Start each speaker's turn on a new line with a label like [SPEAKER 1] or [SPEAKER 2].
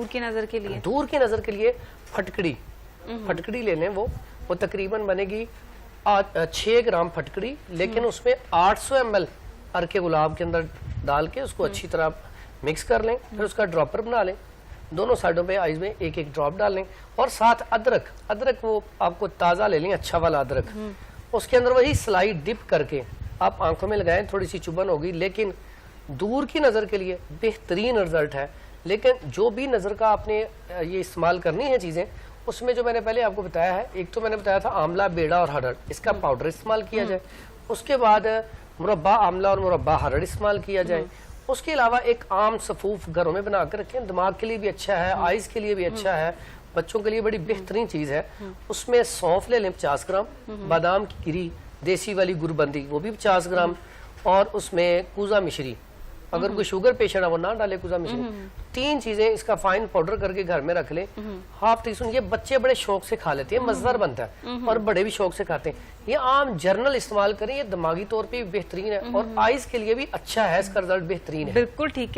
[SPEAKER 1] की नजर के लिए?
[SPEAKER 2] दूर की नजर के लिए फटकड़ी ले लें। वो तकरीबन बनेगी 6 ग्राम फटकड़ी, लेकिन उसमें 800 ml अर्के गुलाब के अंदर डाल के उसको अच्छी तरह मिक्स कर लें। फिर उसका ड्रॉपर बना लें, दोनों साइडों पे आइज में एक एक ड्रॉप डाल लें। और साथ अदरक वो आपको ताज़ा ले लें, अच्छा वाला अदरक, उसके अंदर वही स्लाइड डिप करके आप आंखों में लगाएं। थोड़ी सी चुभन होगी, लेकिन दूर की नज़र के लिए बेहतरीन रिजल्ट है। लेकिन जो भी नज़र का आपने ये इस्तेमाल करनी है चीज़ें, उसमें जो मैंने पहले आपको बताया है, एक तो मैंने बताया था आंवला, बेड़ा और हरड़, इसका पाउडर इस्तेमाल किया जाए। उसके बाद मुरब्बा आंवला और मुरब्बा हरड़ इस्तेमाल किया जाए। उसके अलावा एक आम सफूफ घरों में बना कर रखें, दिमाग के लिए भी अच्छा है, आइज के लिए भी अच्छा है, बच्चों के लिए बड़ी बेहतरीन चीज़ है। उसमें सौंफ ले लें 50 ग्राम, बादाम की गिरी देसी वाली गुरबंदी वो भी 50 ग्राम, और उसमें कूजा मिश्री, अगर कोई शुगर पेशेंट है वो ना डाले कूजा मिश्री। 3 चीजें इसका फाइन पाउडर करके घर में रख ले। हाफ टी स्पून, ये बच्चे बड़े शौक से खा लेते हैं, मजेदार बनता है और बड़े भी शौक से खाते हैं। ये आम जर्नल इस्तेमाल करें, ये दिमागी तौर पे भी बेहतरीन है और आइज के लिए भी अच्छा है, इसका रिजल्ट बेहतरीन है।
[SPEAKER 1] बिल्कुल ठीक है।